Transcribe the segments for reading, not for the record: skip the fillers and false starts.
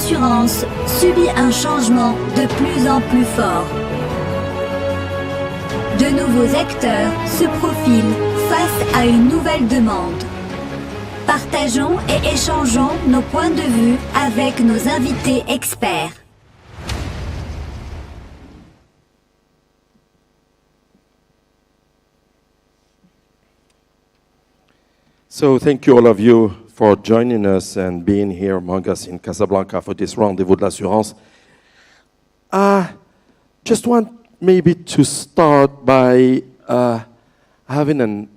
l'assurance subit un changement de plus en plus fort. De nouveaux acteurs se profilent face à une nouvelle demande. Partageons et échangeons nos points de vue avec nos invités experts. So thank you all of you for joining us and being here among us in Casablanca for this rendezvous de l'assurance. Just want maybe to start by having an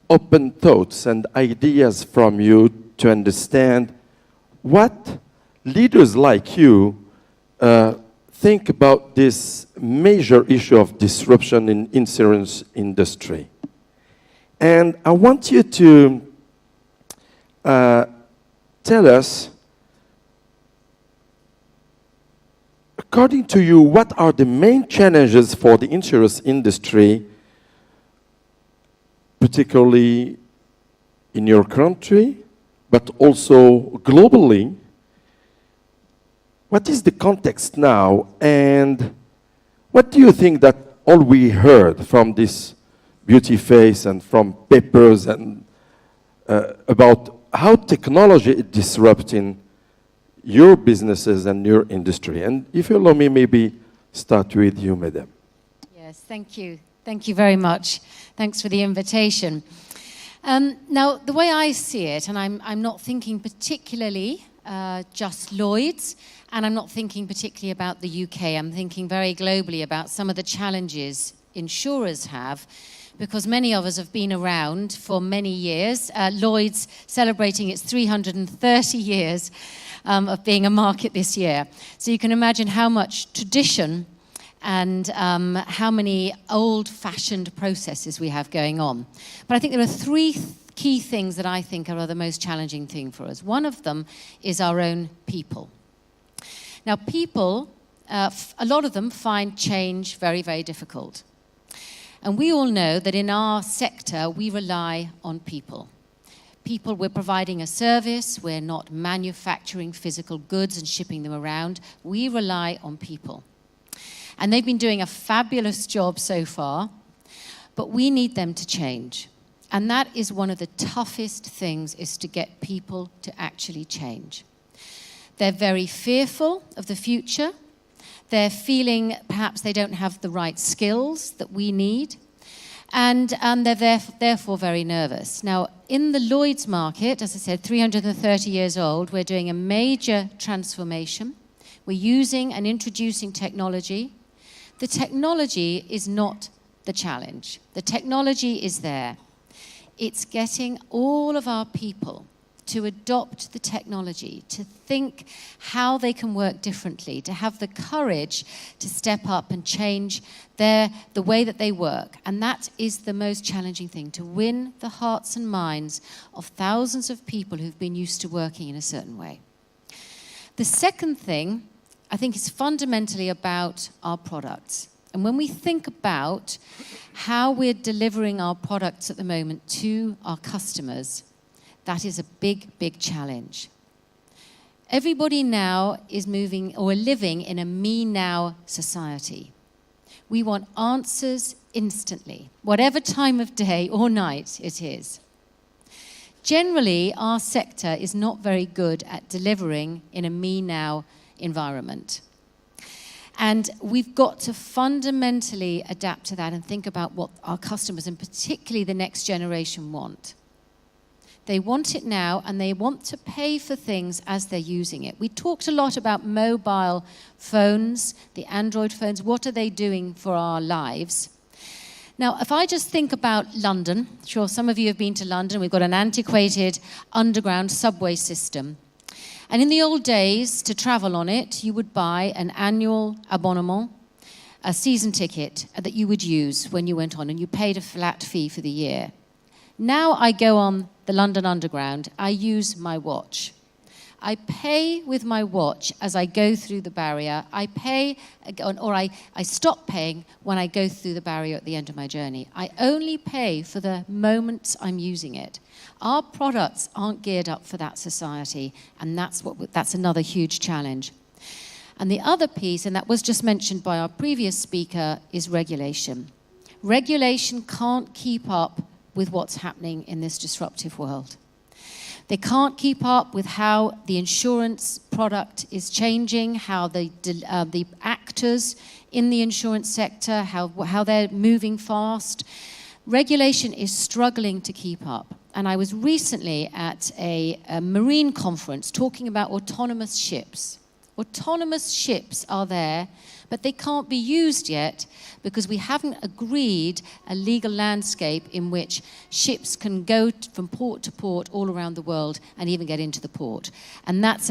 open thoughts and ideas from you to understand what leaders like you think about this major issue of disruption in insurance industry. And I want you to tell us, according to you, what are the main challenges for the insurance industry, particularly in your country, but also globally? What is the context now, and what do you think that all we heard from this beauty face and from papers and about how technology is disrupting your businesses and your industry? And if you allow me, maybe start with you, madam. Yes, thank you. Thank you very much. Thanks for the invitation. Now, the way I see it, and I'm not thinking particularly just Lloyd's, and I'm not thinking particularly about the UK. I'm thinking very globally about some of the challenges insurers have, because many of us have been around for many years. Lloyd's celebrating its 330 years of being a market this year. So you can imagine how much tradition and how many old-fashioned processes we have going on. But I think there are three key things that I think are the most challenging thing for us. One of them is our own people. Now, people, a lot of them find change very, very difficult. And we all know that in our sector, we rely on people. People, we're providing a service, we're not manufacturing physical goods and shipping them around. We rely on people. And they've been doing a fabulous job so far, but we need them to change. And that is one of the toughest things, is to get people to actually change. They're very fearful of the future. They're feeling perhaps they don't have the right skills that we need, and they're therefore very nervous. Now, in the Lloyd's market, as I said, 330 years old, we're doing a major transformation. We're using and introducing technology. The technology is not the challenge. The technology is there. It's getting all of our people to adopt the technology, to think how they can work differently, to have the courage to step up and change the way that they work. And that is the most challenging thing, to win the hearts and minds of thousands of people who've been used to working in a certain way. The second thing, I think, is fundamentally about our products. And when we think about how we're delivering our products at the moment to our customers, that is a big, big challenge. Everybody now is moving or living in a me-now society. We want answers instantly, whatever time of day or night it is. Generally, our sector is not very good at delivering in a me-now environment. And we've got to fundamentally adapt to that and think about what our customers, and particularly the next generation, want. They want it now, and they want to pay for things as they're using it. We talked a lot about mobile phones, the Android phones. What are they doing for our lives? Now, if I just think about London, sure, some of you have been to London. We've got an antiquated underground subway system. And in the old days, to travel on it, you would buy an annual abonnement, a season ticket that you would use when you went on, and you paid a flat fee for the year. Now I go on the London Underground, I use my watch. I pay with my watch as I go through the barrier. I pay, or I stop paying when I go through the barrier at the end of my journey. I only pay for the moments I'm using it. Our products aren't geared up for that society, and that's another huge challenge. And the other piece, and that was just mentioned by our previous speaker, is regulation. Regulation can't keep up with what's happening in this disruptive world. They can't keep up with how the insurance product is changing, how the actors in the insurance sector, how they're moving fast. Regulation is struggling to keep up. And I was recently at a marine conference talking about autonomous ships. Autonomous ships are there, but they can't be used yet because we haven't agreed a legal landscape in which ships can go from port to port all around the world and even get into the port. And that's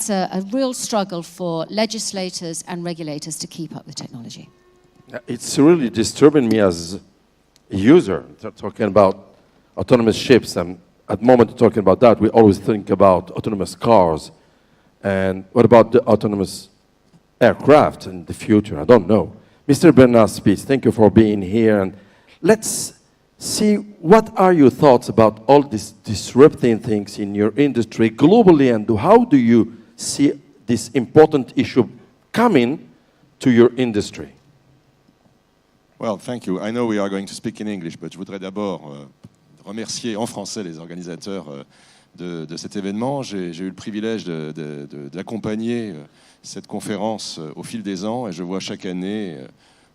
a real struggle for legislators and regulators to keep up with technology. It's really disturbing me as a user, talking about autonomous ships. And at the moment talking about that, we always think about autonomous cars. And what about the autonomous aircraft in the future? I don't know. Mr. Bernard SPITZ, thank you for being here. And let's see, what are your thoughts about all these disrupting things in your industry globally, and how do you see this important issue coming to your industry? Well, thank you. I know we are going to speak in English, but je voudrais d'abord remercier en français les organisateurs de cet événement. J'ai eu le privilège d'accompagner cette conférence au fil des ans, et je vois chaque année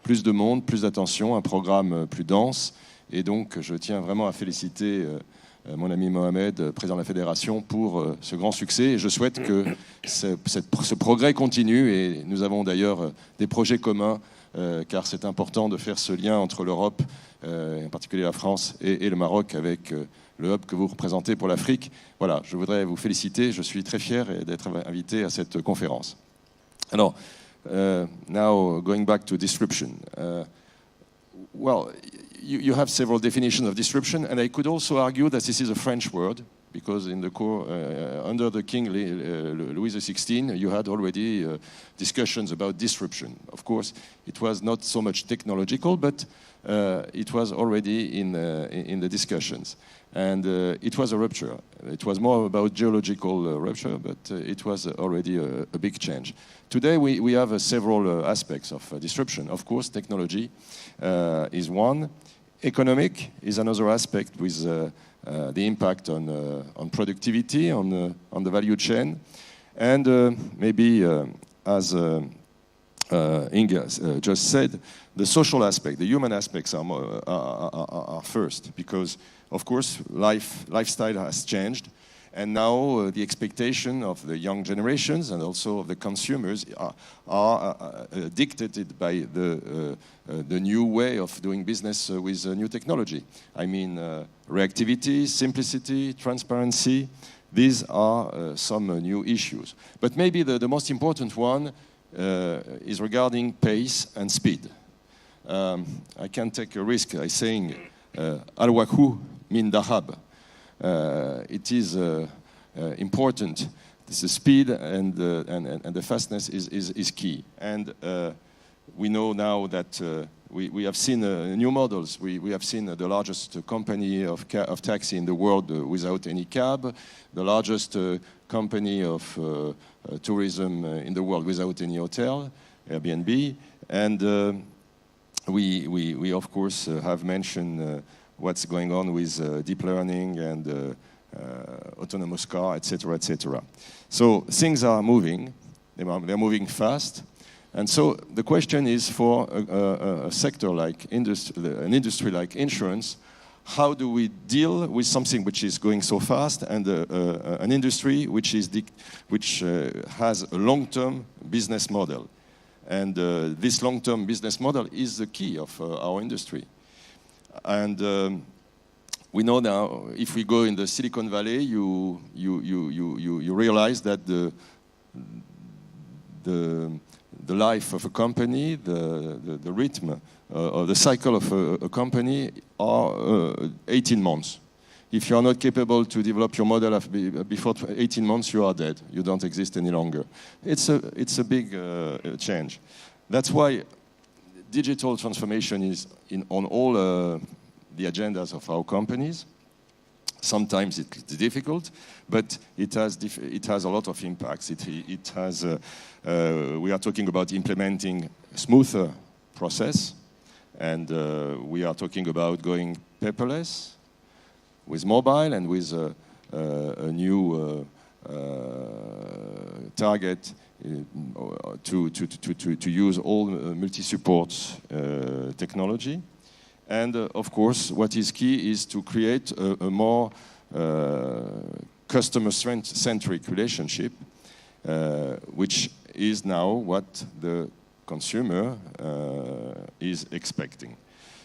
plus de monde, plus d'attention, un programme plus dense, et donc je tiens vraiment à féliciter mon ami Mohamed, président de la Fédération, pour ce grand succès, et je souhaite que ce progrès continue, et nous avons d'ailleurs des projets communs, car c'est important de faire ce lien entre l'Europe, en particulier la France, et le Maroc, avec le hub que vous représentez pour l'Afrique. Voilà, je voudrais vous féliciter, je suis très fier d'être invité à cette conférence. Alors, now going back to disruption. Well, you have several definitions of disruption, and I could also argue that this is a French word, because in the core, under the King Louis XVI, you had already discussions about disruption. Of course, it was not so much technological, but it was already in the discussions. And it was a rupture. It was more about geological rupture, but it was already a big change. Today we have several aspects of disruption. Of course, technology is one. Economic is another aspect, with the impact on productivity, on the value chain. And maybe, as Inga just said, the social aspect, the human aspects are first, because of course lifestyle has changed, and now the expectation of the young generations and also of the consumers are dictated by the new way of doing business with new technology. I mean, reactivity, simplicity, transparency, these are some new issues. But maybe the most important one is regarding pace and speed. I can take a risk by saying al-waku min dahab. It is important. The speed and the fastness is key. And we know now that we have seen new models. We have seen the largest company of taxi in the world without any cab, the largest company of tourism in the world without any hotel, Airbnb, and we of course have mentioned what's going on with deep learning and autonomous car, etc., etc. So things are moving, they're moving fast, and so the question is, for a sector like an industry like insurance, how do we deal with something which is going so fast, and an industry which has a long-term business model? And this long-term business model is the key of our industry. And we know now, if we go in the Silicon Valley, you realize that the life of a company, the rhythm or the cycle of a company are 18 months. if you are not capable to develop your model before 18 months, you are dead. You don't exist any longer. It's a big change. That's why digital transformation is on all the agendas of our companies. Sometimes it's difficult, but it has a lot of impacts. We are talking about implementing a smoother process, and we are talking about going paperless with mobile and with a new target to use all multi-support technology. And of course, what is key is to create a more customer-centric relationship, which is now what the consumer is expecting.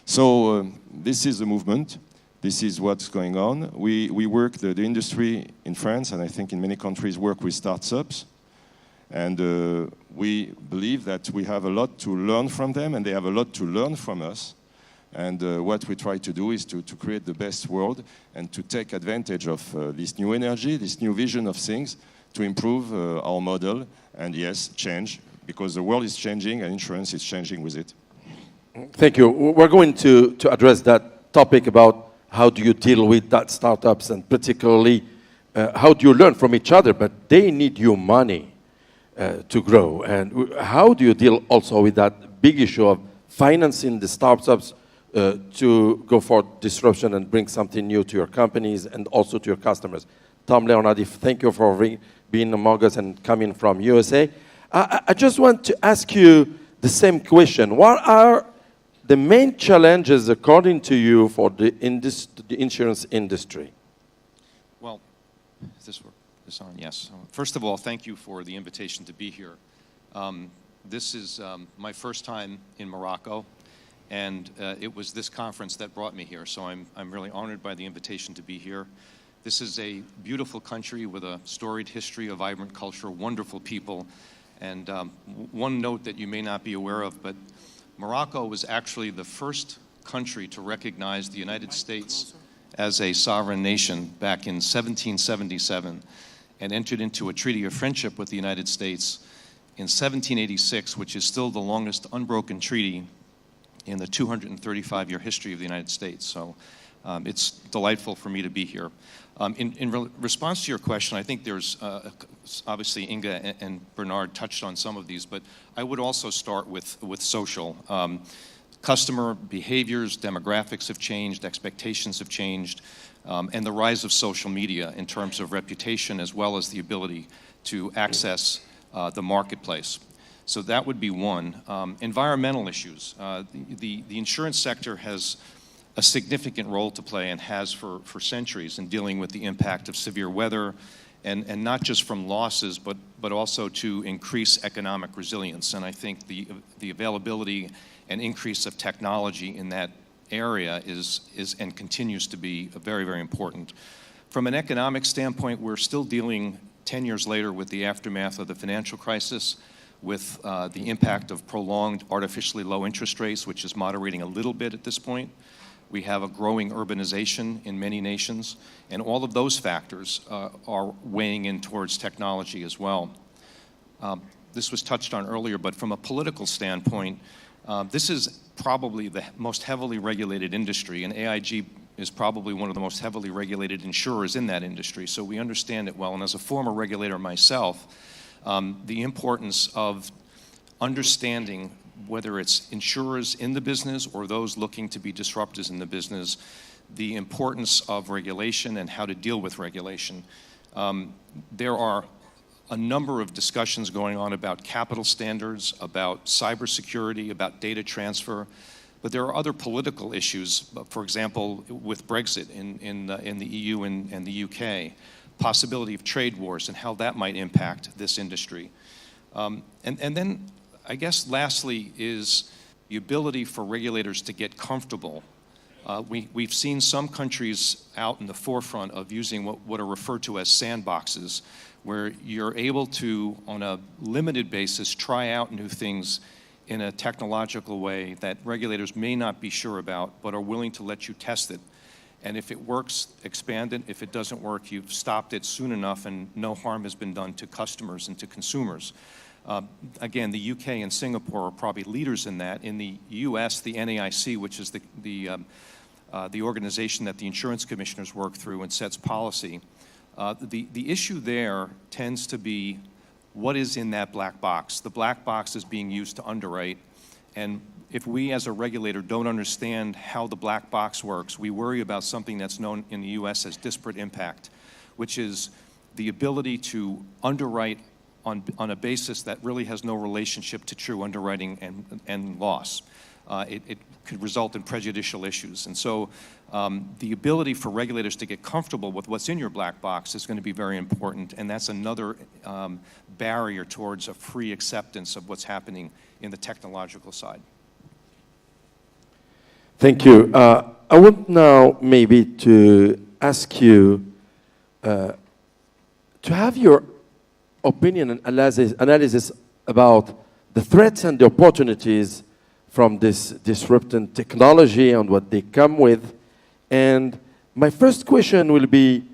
So this is the movement. This is what's going on. We work, the industry in France, and I think in many countries, work with startups. And we believe that we have a lot to learn from them, and they have a lot to learn from us. And what we try to do is to create the best world and to take advantage of this new energy, this new vision of things, to improve our model and, yes, change, because the world is changing and insurance is changing with it. Thank you. We're going to address that topic about how do you deal with that startups, and particularly how do you learn from each other, but they need your money to grow. And how do you deal also with that big issue of financing the startups to go for disruption and bring something new to your companies and also to your customers? Tom Leonardi, thank you for being among us and coming from USA. I just want to ask you the same question. What are the main challenges, according to you, for the insurance industry? Well, is this on? Yes. First of all, thank you for the invitation to be here. This is my first time in Morocco, and it was this conference that brought me here, so I'm really honored by the invitation to be here. This is a beautiful country with a storied history, a vibrant culture, wonderful people, and one note that you may not be aware of, but Morocco was actually the first country to recognize the United States as a sovereign nation back in 1777 and entered into a treaty of friendship with the United States in 1786, which is still the longest unbroken treaty in the 235-year history of the United States. So it's delightful for me to be here. In response to your question, I think there's obviously Inga and Bernard touched on some of these, but I would also start with social. Customer behaviors, demographics have changed, expectations have changed, and the rise of social media in terms of reputation as well as the ability to access the marketplace. So that would be one. Environmental issues. The insurance sector has a significant role to play and has for centuries in dealing with the impact of severe weather, and not just from losses, but also to increase economic resilience. And I think the availability and increase of technology in that area is and continues to be very, very important. From an economic standpoint, we're still dealing 10 years later with the aftermath of the financial crisis, with the impact of prolonged artificially low interest rates, which is moderating a little bit at this point. We have a growing urbanization in many nations, and all of those factors are weighing in towards technology as well. This was touched on earlier, but from a political standpoint, this is probably the most heavily regulated industry, and AIG is probably one of the most heavily regulated insurers in that industry, so we understand it well. And as a former regulator myself, the importance of understanding whether it's insurers in the business or those looking to be disruptors in the business, the importance of regulation and how to deal with regulation. There are a number of discussions going on about capital standards, about cybersecurity, about data transfer, but there are other political issues, for example, with Brexit in the EU and the UK, possibility of trade wars and how that might impact this industry. And then I guess lastly is the ability for regulators to get comfortable. We've seen some countries out in the forefront of using what are referred to as sandboxes, where you're able to, on a limited basis, try out new things in a technological way that regulators may not be sure about, but are willing to let you test it. And if it works, expand it. If it doesn't work, you've stopped it soon enough and no harm has been done to customers and to consumers. Again, the UK and Singapore are probably leaders in that. In the US, the NAIC, which is the organization that the insurance commissioners work through and sets policy, the issue there tends to be what is in that black box. The black box is being used to underwrite, and if we as a regulator don't understand how the black box works, we worry about something that's known in the US as disparate impact, which is the ability to underwrite on a basis that really has no relationship to true underwriting and loss. It could result in prejudicial issues. And so the ability for regulators to get comfortable with what's in your black box is going to be very important, and that's another barrier towards a free acceptance of what's happening in the technological side. Thank you. I want now maybe to ask you to have your opinion and analysis about the threats and the opportunities from this disrupting technology and what they come with. And my first question will be,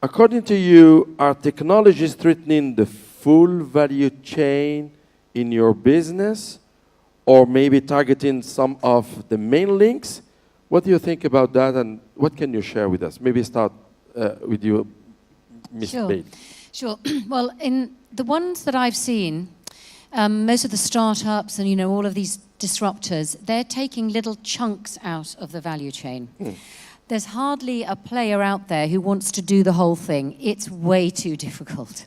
according to you, are technologies threatening the full value chain in your business, or maybe targeting some of the main links? What do you think about that, and what can you share with us? Maybe start with you, Ms. Bailey. Sure. Well, in the ones that I've seen, most of the startups and, all of these disruptors, they're taking little chunks out of the value chain. There's hardly a player out there who wants to do the whole thing. It's way too difficult.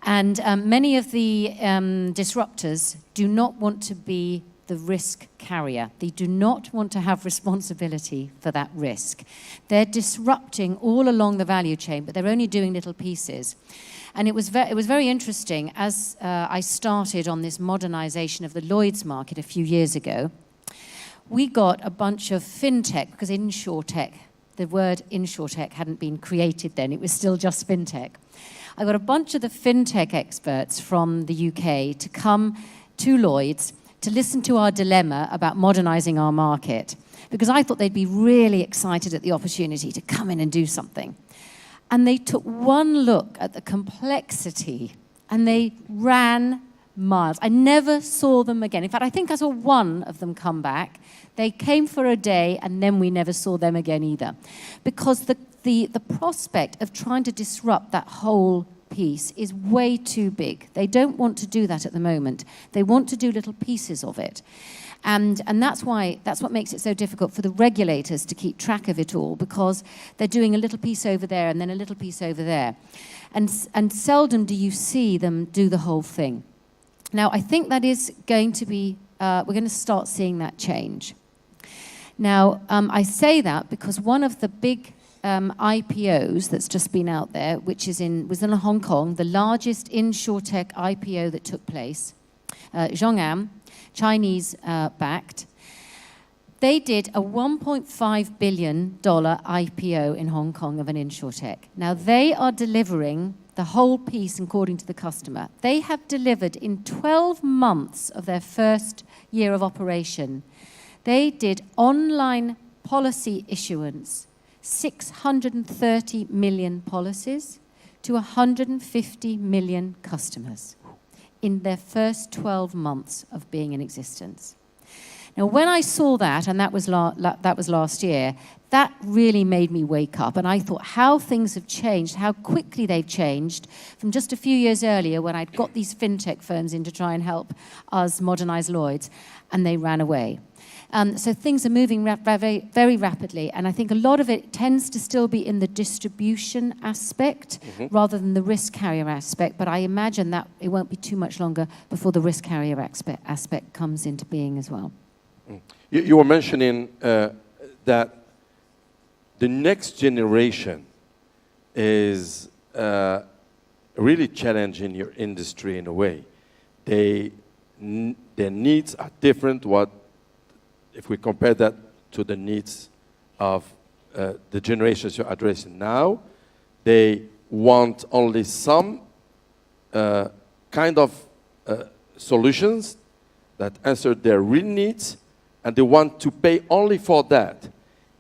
And many of the disruptors do not want to be the risk carrier. They do not want to have responsibility for that risk. They're disrupting all along the value chain, but they're only doing little pieces. And it was very interesting as I started on this modernization of the Lloyd's market a few years ago. We got a bunch of fintech, because insurtech, the word insurtech hadn't been created then. It was still just fintech. I got a bunch of the fintech experts from the UK to come to Lloyd's to listen to our dilemma about modernizing our market, because I thought they'd be really excited at the opportunity to come in and do something. And they took one look at the complexity and they ran miles. I never saw them again. In fact, I think I saw one of them come back. They came for a day and then we never saw them again either. Because the prospect of trying to disrupt that whole piece is way too big. They don't want to do that at the moment. They want to do little pieces of it. And that's what makes it so difficult for the regulators to keep track of it all, because they're doing a little piece over there and then a little piece over there. And seldom do you see them do the whole thing. Now, I think that is going to be, we're going to start seeing that change. Now, I say that because one of the big IPOs that's just been out there, which was in Hong Kong, the largest insurtech IPO that took place, Zhong'an, Chinese backed, they did a $1.5 billion IPO in Hong Kong of an insurtech. Now, they are delivering the whole piece according to the customer. They have delivered in 12 months of their first year of operation. They did online policy issuance, 630 million policies to 150 million customers in their first 12 months of being in existence. Now, when I saw that, and that was last year, that really made me wake up. And I thought how things have changed, how quickly they've changed from just a few years earlier when I'd got these fintech firms in to try and help us modernize Lloyd's, and they ran away. So things are moving very, very rapidly, and I think a lot of it tends to still be in the distribution aspect rather than the risk carrier aspect, but I imagine that it won't be too much longer before the risk carrier aspect comes into being as well. You were mentioning that the next generation is really challenging your industry in a way. Their needs are different. If we compare that to the needs of the generations you're addressing now, they want only some kind of solutions that answer their real needs, and they want to pay only for that.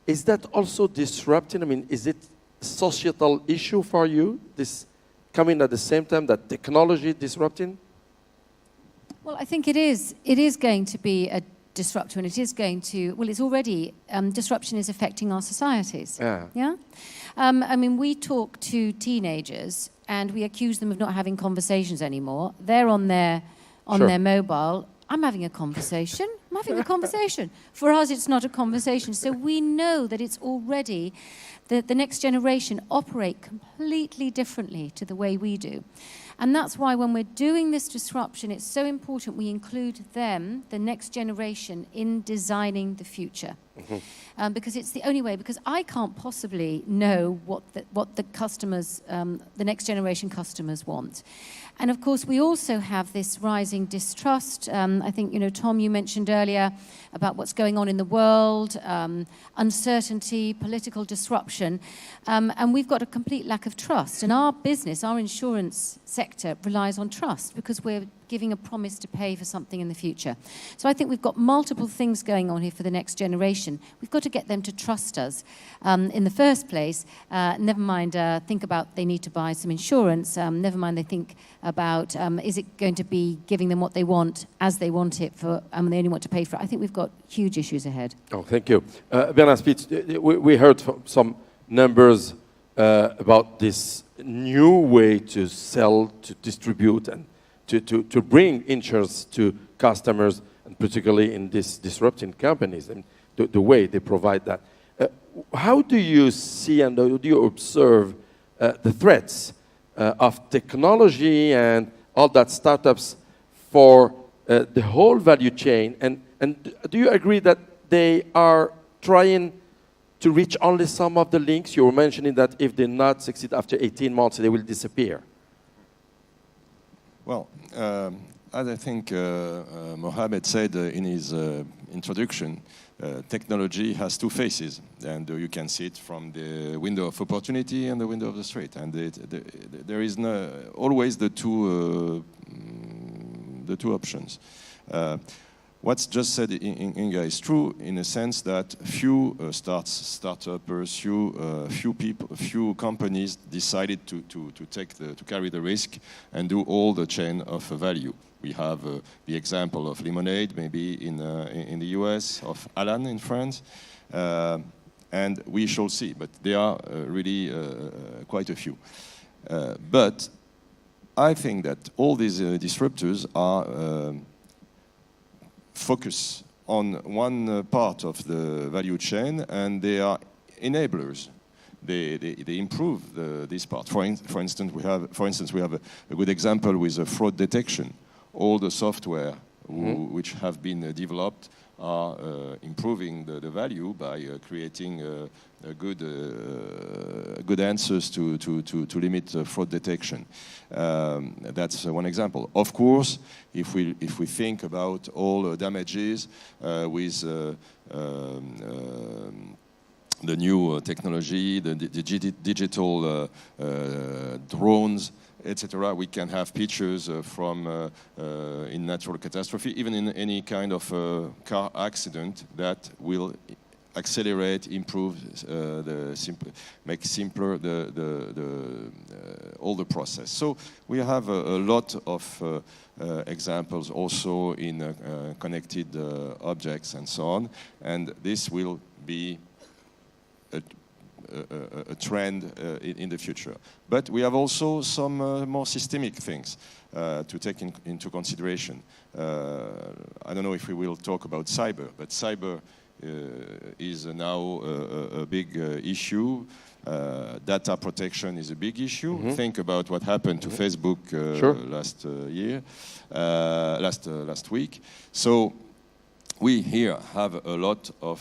is that also disrupting? I mean, is it a societal issue for you, this coming at the same time that technology disrupting? Well, I think it is. It is going to be a disruptor, and it is going to, well, it's already, disruption is affecting our societies. Yeah? I mean, we talk to teenagers, and we accuse them of not having conversations anymore. They're on their mobile. I'm having a conversation. I'm having a conversation. For us, it's not a conversation. So we know that it's already, the next generation operate completely differently to the way we do. And that's why when we're doing this disruption, it's so important we include them, the next generation, in designing the future. Mm-hmm. Because it's the only way, because I can't possibly know what the customers, the next generation customers want. And of course, we also have this rising distrust. I think, Tom, you mentioned earlier about what's going on in the world, uncertainty, political disruption, and we've got a complete lack of trust. And our business, our insurance sector, relies on trust because we're giving a promise to pay for something in the future. So I think we've got multiple things going on here for the next generation. We've got to get them to trust us in the first place. Never mind think about they need to buy some insurance. Never mind they think about is it going to be giving them what they want as they want it for, and they only want to pay for it. I think we've got huge issues ahead. Oh, thank you. Bernard SPITZ, we heard some numbers about this new way to sell, to distribute, and to bring insurance to customers, and particularly in these disrupting companies, and the way they provide that. How do you see and do you observe the threats of technology and all that startups for the whole value chain? And do you agree that they are trying to reach only some of the links? You were mentioning that if they not succeed after 18 months, they will disappear. Well, as I think Mohamed said in his introduction, technology has two faces, and you can see it from the window of opportunity and the window of the street. And there is always the two options. What's just said in Inga is true in a sense that few startups, few companies decided to carry the risk and do all the chain of value. We have the example of Lemonade, maybe in the US, of Alan in France, and we shall see. But there are really quite a few. But I think that all these disruptors are focus on one part of the value chain, and they are enablers. They improve this part. For instance, we have a good example with fraud detection. All the software which have been developed are improving the value by creating good answers to limit fraud detection. That's one example. Of course, if we think about all damages with the new technology, the digital drones, etc., we can have pictures from in natural catastrophe, even in any kind of car accident that will accelerate, improve, make simpler all the process. So we have a lot of examples also in connected objects and so on, and this will be a trend in the future. But we have also some more systemic things to take into consideration. I don't know if we will talk about cyber, but cyber is now a big issue. Data protection is a big issue. Mm-hmm. Think about what happened to Facebook last week. So we here have a lot of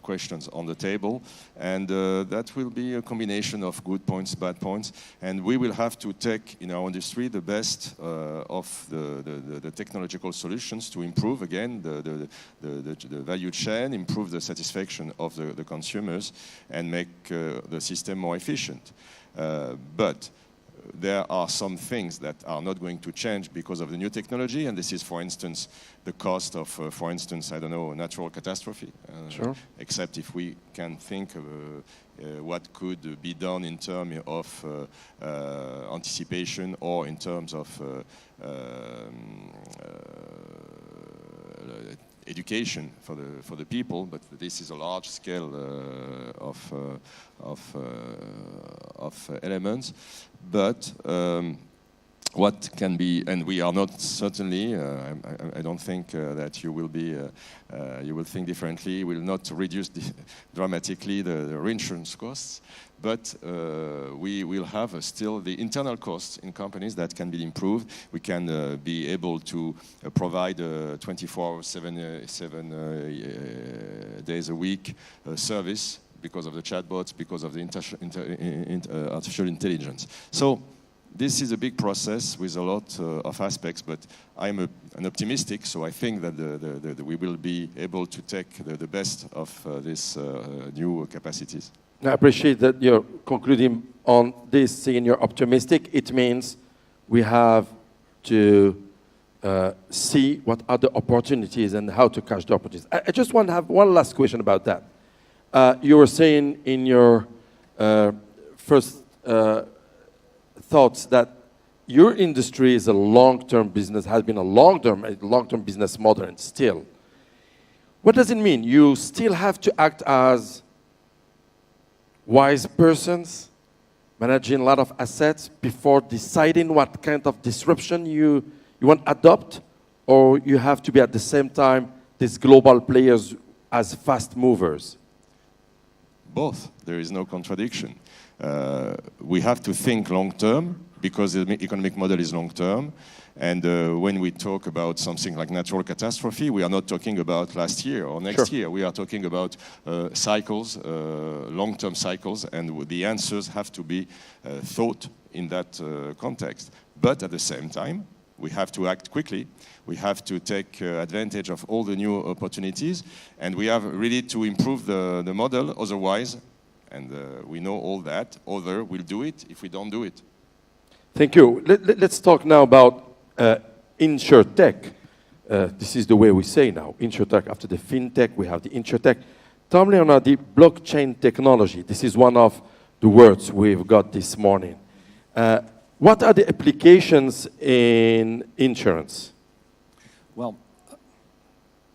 questions on the table, and that will be a combination of good points, bad points, and we will have to take in our industry the best of the technological solutions to improve again the value chain, improve the satisfaction of the consumers, and make the system more efficient. But there are some things that are not going to change because of the new technology, and this is, for instance, the cost of, for instance, I don't know, natural catastrophe. Sure. Except if we can think of what could be done in terms of anticipation or in terms of education for the people, but this is a large scale of elements. But what can be, and we are not certainly, I don't think that you will be, you will think differently, will not reduce dramatically the reinsurance costs, but we will have still the internal costs in companies that can be improved. We can be able to provide 24/7 days a week service because of the chatbots, because of the artificial intelligence. So this is a big process with a lot of aspects, but I'm an optimistic, so I think that we will be able to take the best of these new capacities. I appreciate that you're concluding on this, saying you're optimistic. It means we have to see what are the opportunities and how to catch the opportunities. I just want to have one last question about that. You were saying in your first thoughts that your industry is a long-term business, has been a long-term business model, and still. What does it mean? You still have to act as wise persons, managing a lot of assets before deciding what kind of disruption you want to adopt, or you have to be at the same time these global players as fast movers? Both. There is no contradiction. We have to think long-term because the economic model is long-term. And when we talk about something like natural catastrophe, we are not talking about last year or next year. We are talking about cycles, long-term cycles, and the answers have to be thought in that context. But at the same time, we have to act quickly. We have to take advantage of all the new opportunities, and we have really to improve the model. Otherwise, and we know all that, other will do it if we don't do it. Thank you. Let's talk now about InsurTech. This is the way we say now, InsurTech. After the FinTech, we have the InsurTech. Tell me on the blockchain technology. This is one of the words we've got this morning. What are the applications in insurance? Well,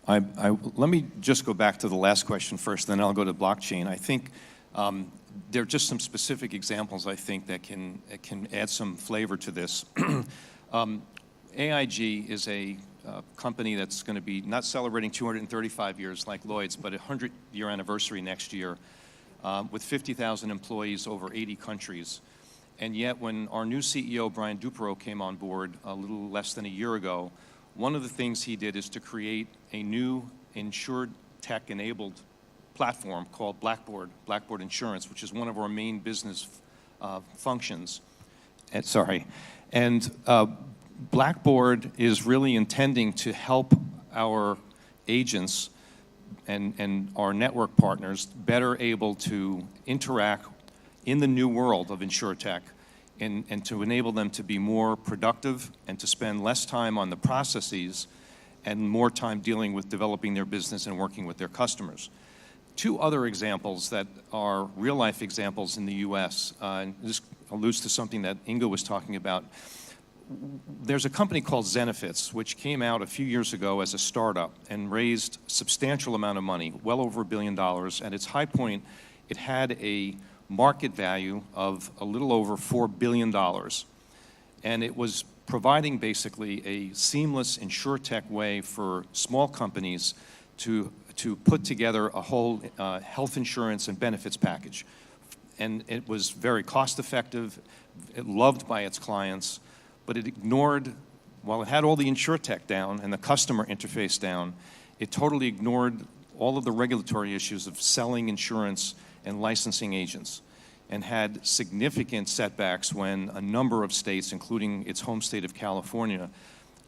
let me just go back to the last question first, then I'll go to blockchain. I think there are just some specific examples, I think, that can add some flavor to this. AIG is a company that's going to be not celebrating 235 years like Lloyd's, but a 100-year anniversary next year, with 50,000 employees over 80 countries. And yet, when our new CEO, Brian Duperreault, came on board a little less than a year ago, one of the things he did is to create a new insured tech-enabled platform called Blackboard Insurance, which is one of our main business functions. And Blackboard is really intending to help our agents and our network partners better able to interact in the new world of InsurTech and to enable them to be more productive and to spend less time on the processes and more time dealing with developing their business and working with their customers. Two other examples that are real-life examples in the U.S., and this alludes to something that Inga was talking about. There's a company called Zenefits, which came out a few years ago as a startup and raised a substantial amount of money, well over $1 billion. At its high point, it had a market value of a little over $4 billion. And it was providing basically a seamless InsurTech way for small companies to put together a whole health insurance and benefits package. And it was very cost effective, loved by its clients, but it ignored, while it had all the InsurTech down and the customer interface down, it totally ignored all of the regulatory issues of selling insurance and licensing agents, and had significant setbacks when a number of states, including its home state of California,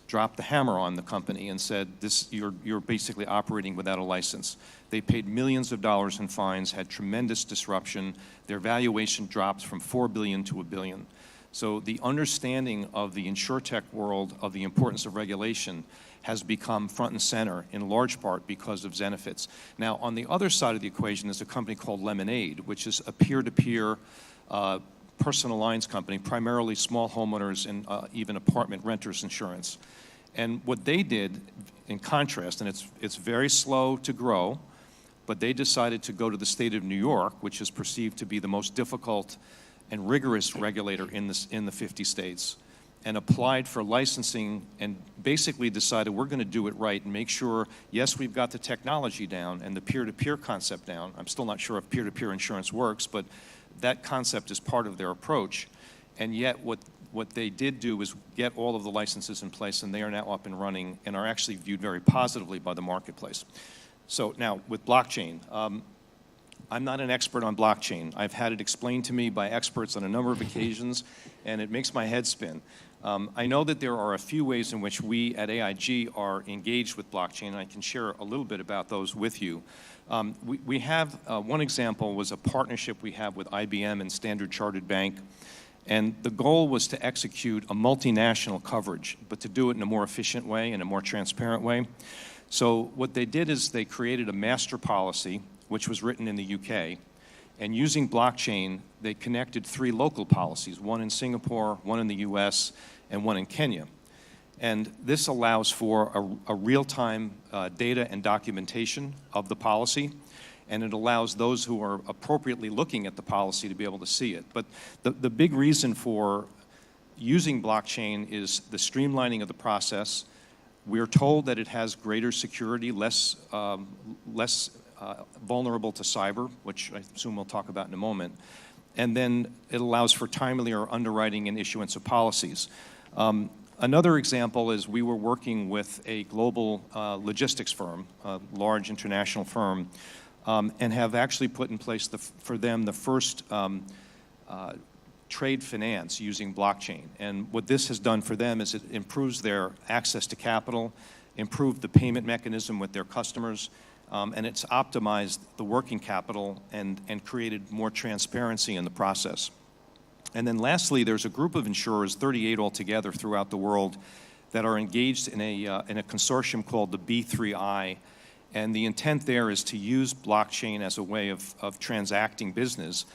dropped the hammer on the company and said, you're basically operating without a license. They paid millions of dollars in fines, had tremendous disruption. Their valuation dropped from $4 billion to $1 billion. So the understanding of the insurtech world of the importance of regulation has become front and center in large part because of Zenefits. Now, on the other side of the equation is a company called Lemonade, which is a peer-to-peer personal lines company, primarily small homeowners and even apartment renters insurance. And what they did, in contrast, and it's very slow to grow, but they decided to go to the state of New York, which is perceived to be the most difficult and rigorous regulator in the 50 states, and applied for licensing and basically decided we're going to do it right and make sure, yes, we've got the technology down and the peer-to-peer concept down. I'm still not sure if peer-to-peer insurance works, but that concept is part of their approach. And yet what they did do is get all of the licenses in place, and they are now up and running and are actually viewed very positively by the marketplace. So now with blockchain, I'm not an expert on blockchain. I've had it explained to me by experts on a number of occasions, and it makes my head spin. I know that there are a few ways in which we at AIG are engaged with blockchain, and I can share a little bit about those with you. We have, one example was a partnership we have with IBM and Standard Chartered Bank, and the goal was to execute a multinational coverage, but to do it in a more efficient way, in a more transparent way. So what they did is they created a master policy, which was written in the UK, and using blockchain, they connected 3 local policies, one in Singapore, one in the US, and one in Kenya. And this allows for a real-time data and documentation of the policy, and it allows those who are appropriately looking at the policy to be able to see it. But the big reason for using blockchain is the streamlining of the process. We're told that it has greater security, less vulnerable to cyber, which I assume we'll talk about in a moment. And then it allows for timelier underwriting and issuance of policies. Another example is we were working with a global logistics firm, a large international firm, and have actually put in place for them the first trade finance using blockchain. And what this has done for them is it improves their access to capital, improved the payment mechanism with their customers, and it's optimized the working capital and created more transparency in the process. And then lastly, there's a group of insurers, 38 altogether throughout the world, that are engaged in a consortium called the B3I. And the intent there is to use blockchain as a way of transacting business.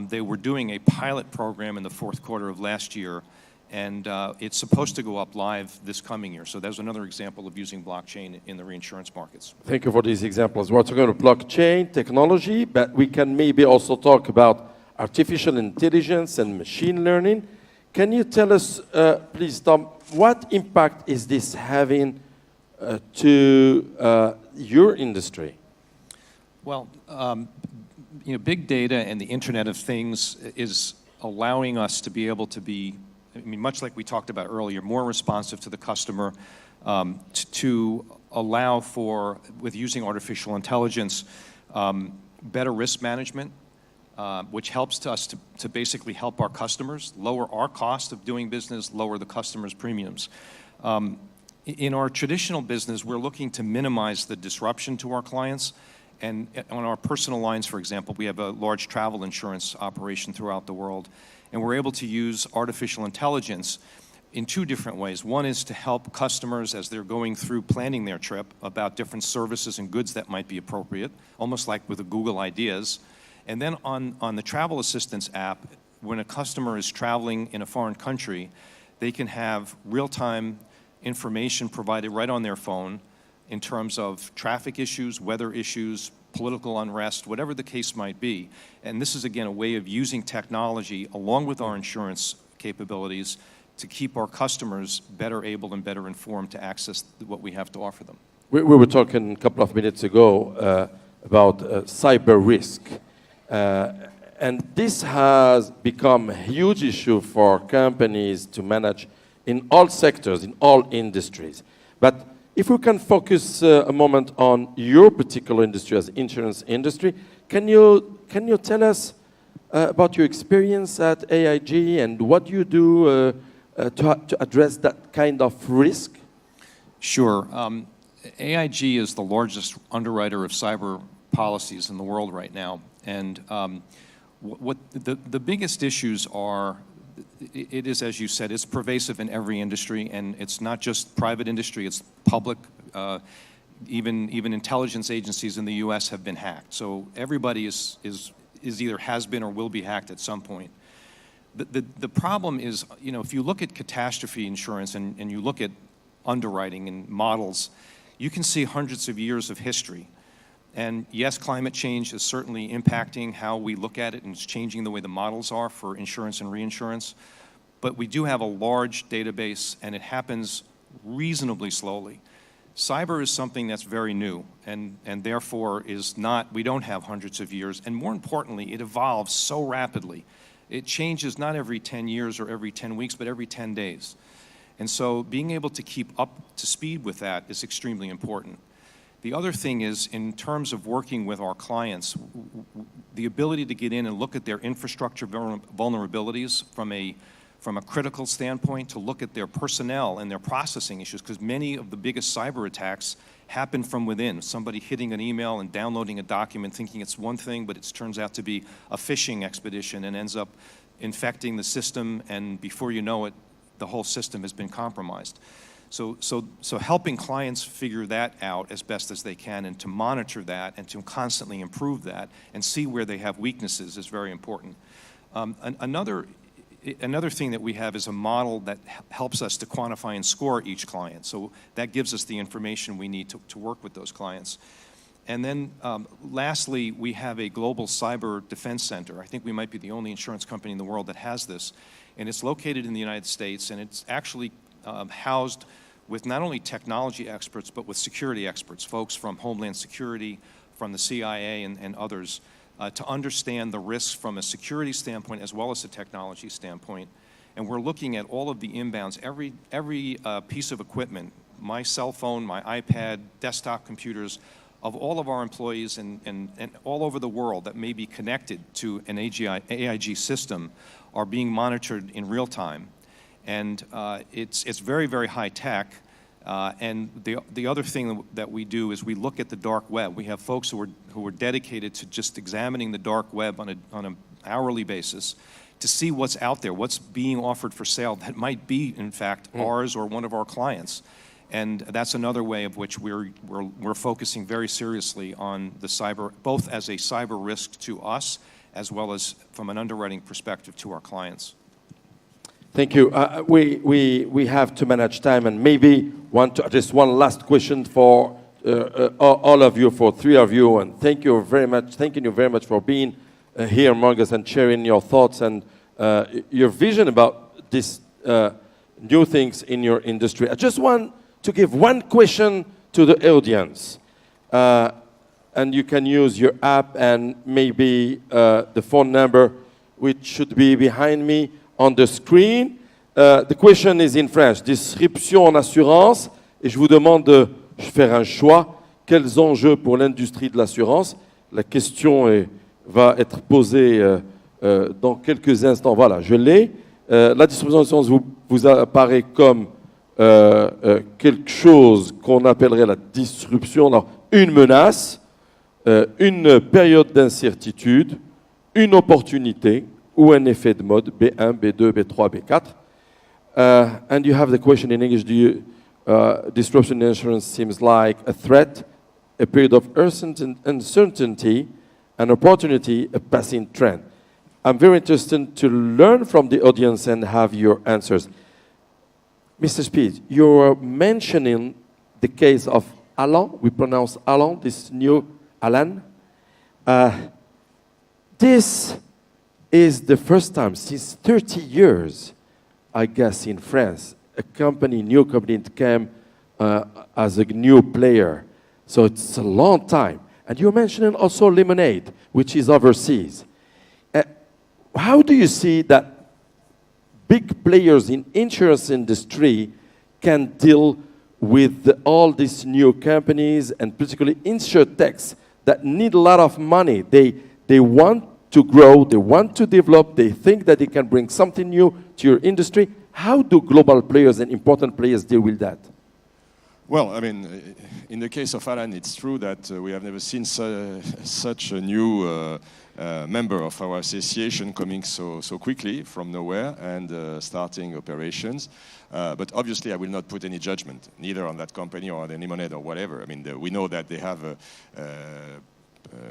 They were doing a pilot program in the 4th quarter of last year, and it's supposed to go up live this coming year. So there's another example of using blockchain in the reinsurance markets. Thank you for these examples. We're talking about blockchain technology, but we can maybe also talk about artificial intelligence and machine learning. Can you tell us, please, Tom, what impact is this having to your industry? Well, big data and the Internet of Things is allowing us to be able to be, much like we talked about earlier, more responsive to the customer, to allow for, with using artificial intelligence, better risk management, which helps us to basically help our customers, lower our cost of doing business, lower the customer's premiums. In our traditional business, we're looking to minimize the disruption to our clients. And on our personal lines, for example, we have a large travel insurance operation throughout the world. And we're able to use artificial intelligence in 2 different ways. One is to help customers as they're going through planning their trip about different services and goods that might be appropriate, almost like with the Google Ideas. And then on the travel assistance app, when a customer is traveling in a foreign country, they can have real-time information provided right on their phone in terms of traffic issues, weather issues, political unrest, whatever the case might be. And this is, again, a way of using technology along with our insurance capabilities to keep our customers better able and better informed to access what we have to offer them. We were talking a couple of minutes ago about cyber risk. And this has become a huge issue for companies to manage in all sectors, in all industries. But if we can focus a moment on your particular industry as insurance industry, can you tell us about your experience at AIG and what you do to address that kind of risk? Sure. AIG is the largest underwriter of cyber policies in the world right now. And what the biggest issues are it is, as you said, it's pervasive in every industry, and it's not just private industry, it's public. Even intelligence agencies in the U.S. have been hacked. So everybody is either has been or will be hacked at some point. The problem is, you know, if you look at catastrophe insurance and you look at underwriting and models, you can see hundreds of years of history. And yes, climate change is certainly impacting how we look at it, and it's changing the way the models are for insurance and reinsurance. But we do have a large database, and it happens reasonably slowly. Cyber is something that's very new, and therefore is not, we don't have hundreds of years, and more importantly, it evolves so rapidly. It changes not every 10 years or every 10 weeks, but every 10 days. And so being able to keep up to speed with that is extremely important. The other thing is, in terms of working with our clients, the ability to get in and look at their infrastructure vulnerabilities from a critical standpoint, to look at their personnel and their processing issues, because many of the biggest cyber attacks happen from within. Somebody hitting an email and downloading a document thinking it's one thing, but it turns out to be a phishing expedition and ends up infecting the system, and before you know it, the whole system has been compromised. So helping clients figure that out as best as they can, and to monitor that and to constantly improve that and see where they have weaknesses is very important. Another thing that we have is a model that helps us to quantify and score each client. So that gives us the information we need to work with those clients. And then lastly, we have a global cyber defense center. I think we might be the only insurance company in the world that has this. And it's located in the United States, and it's actually housed with not only technology experts, but with security experts, folks from Homeland Security, from the CIA and others, to understand the risks from a security standpoint as well as a technology standpoint. And we're looking at all of the inbounds, every piece of equipment, my cell phone, my iPad, desktop computers, of all of our employees and all over the world that may be connected to an AIG system are being monitored in real time. And it's very, very high tech. And the other thing that we do is we look at the dark web. We have folks who are dedicated to just examining the dark web on an hourly basis to see what's out there, what's being offered for sale that might be, in fact, ours or one of our clients. And that's another way of which we're focusing very seriously on the cyber, both as a cyber risk to us, as well as from an underwriting perspective to our clients. Thank you. We have to manage time, and maybe just one last question for all of you, for three of you, and thank you very much for being here among us and sharing your thoughts and your vision about these new things in your industry. I just want to give one question to the audience, and you can use your app and maybe the phone number, which should be behind me on the screen. The question is in French. Disruption en assurance. Et je vous demande de faire un choix. Quels enjeux pour l'industrie de l'assurance? La question va être posée dans quelques instants. Voilà, je l'ai. La disruption en assurance vous apparaît comme quelque chose qu'on appellerait la disruption. Alors, une menace, une période d'incertitude, une opportunité, ou un effet de mode, B1, B2, B3, B4. And you have the question in English, disruption in insurance seems like a threat, a period of uncertainty, an opportunity, a passing trend. I'm very interested to learn from the audience and have your answers. Mr. SPITZ, you're mentioning the case of Alan, we pronounce Alan, this new Alan. This is the first time since 30 years, I guess, in France, a new company that came as a new player. So it's a long time. And you're mentioning also Lemonade, which is overseas. How do you see that big players in insurance industry can deal with all these new companies, and particularly insurtechs that need a lot of money? They want to grow, they want to develop, they think that they can bring something new to your industry. How do global players and important players deal with that? Well, I mean, in the case of Alan, it's true that we have never seen such a new member of our association coming so quickly from nowhere and starting operations. But obviously, I will not put any judgment, neither on that company or on any Limonade or whatever. I mean, we know that they have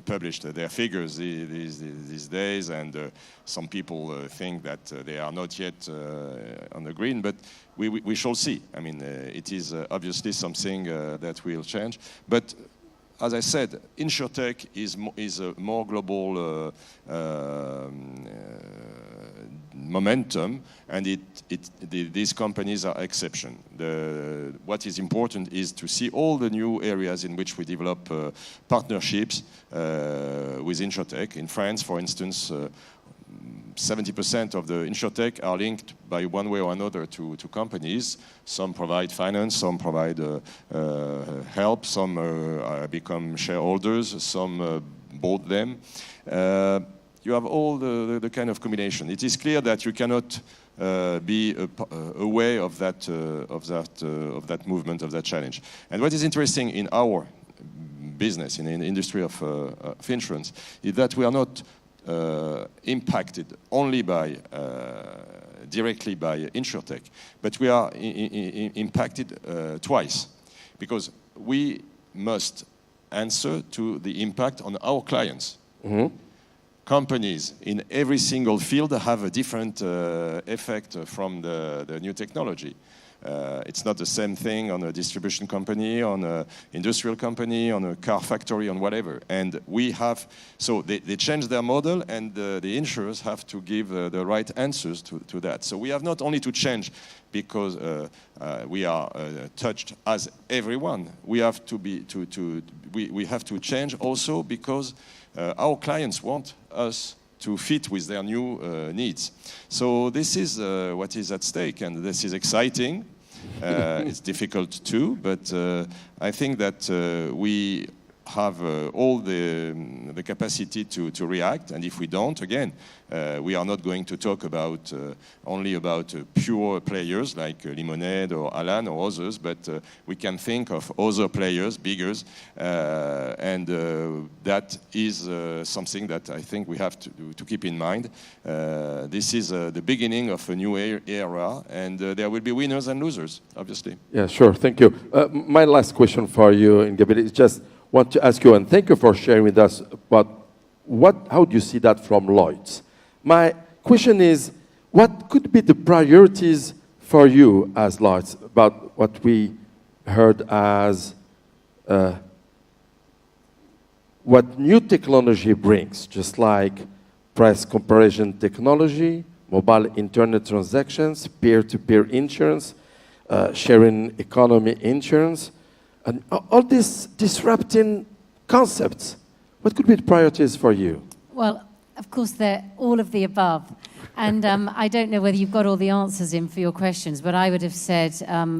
published their figures these days, and some people think that they are not yet on the green, but we shall see. I mean, it is obviously something that will change. But as I said, InsurTech is a more global momentum, and these companies are exception. What is important is to see all the new areas in which we develop partnerships with InsurTech. In France, for instance, 70% of the InsurTech are linked by one way or another to companies. Some provide finance, some provide help, some become shareholders, some bought them. You have all the kind of combination. It is clear that you cannot be aware of that movement, of that challenge. And what is interesting in our business, in the industry of insurance, is that we are not impacted only by directly by InsurTech, but we are impacted twice, because we must answer to the impact on our clients. Mm-hmm. Companies in every single field have a different effect from the new technology. It's not the same thing on a distribution company, on an industrial company, on a car factory, on whatever. And we have, so they change their model, and the insurers have to give the right answers to that. So we have not only to change because we are touched as everyone. We have to be we have to change also because our clients want us to fit with their new needs. So this is what is at stake, and this is exciting. It's difficult too, but I think that we have all the capacity to react, and if we don't, again, we are not going to talk about only about pure players like Limonade or Alan or others, but we can think of other players, bigger, and that is something that I think we have to keep in mind. This is the beginning of a new era, and there will be winners and losers, obviously. Yeah, sure, thank you. My last question for you, Inga, is just want to ask you, and thank you for sharing with us, but how do you see that from Lloyd's? My question is, what could be the priorities for you as Lloyd's about what we heard as what new technology brings, just like price comparison technology, mobile internet transactions, peer-to-peer insurance, sharing economy insurance, and all these disrupting concepts. What could be the priorities for you? Well, of course, they're all of the above. And I don't know whether you've got all the answers in for your questions, but I would have said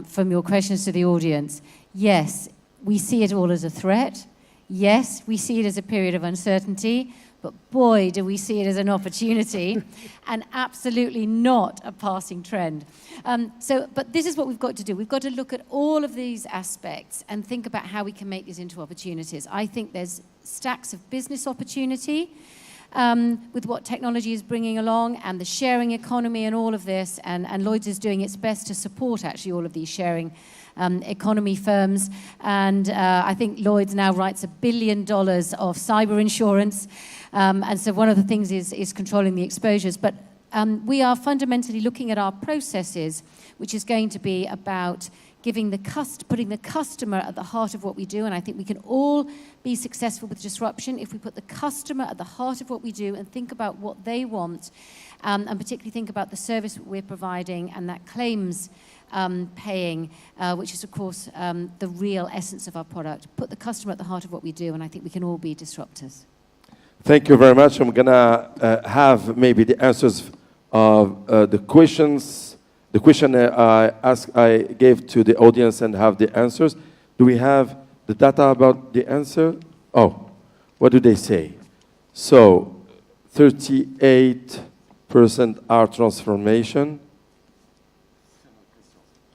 from your questions to the audience, yes, we see it all as a threat. Yes, we see it as a period of uncertainty. But boy, do we see it as an opportunity, and absolutely not a passing trend. But this is what we've got to do. We've got to look at all of these aspects and think about how we can make these into opportunities. I think there's stacks of business opportunity with what technology is bringing along, and the sharing economy and all of this, and Lloyd's is doing its best to support actually all of these sharing economy firms. And I think Lloyd's now writes $1 billion of cyber insurance. And so one of the things is controlling the exposures. But we are fundamentally looking at our processes, which is going to be about putting the customer at the heart of what we do. And I think we can all be successful with disruption if we put the customer at the heart of what we do and think about what they want, and particularly think about the service we're providing and that claims paying, which is, of course, the real essence of our product. Put the customer at the heart of what we do, and I think we can all be disruptors. Thank you very much. I'm going to have maybe the answers of the questions. The question I gave to the audience and have the answers. Do we have the data about the answer? Oh, what do they say? So, 38% are transformation.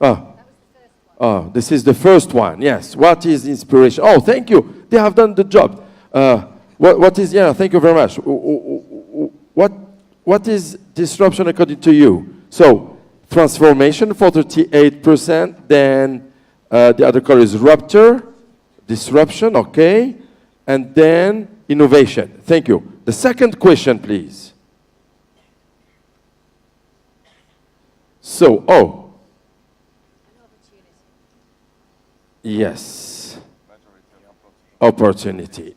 Oh, this is the first one. Yes. What is inspiration? Oh, thank you. They have done the job. What is, yeah, thank you very much. What is disruption according to you? So, transformation for 38%, then the other color is rupture, disruption, okay, and then innovation. Thank you. The second question, please. So, oh. Yes. Opportunity.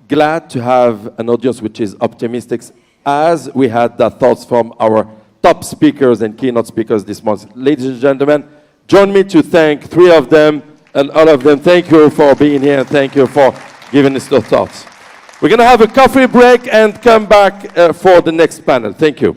Glad to have an audience which is optimistic, as we had the thoughts from our top speakers and keynote speakers this month. Ladies and gentlemen, join me to thank three of them, and all of them, thank you for being here, and thank you for giving us those thoughts. We're going to have a coffee break and come back for the next panel. Thank you.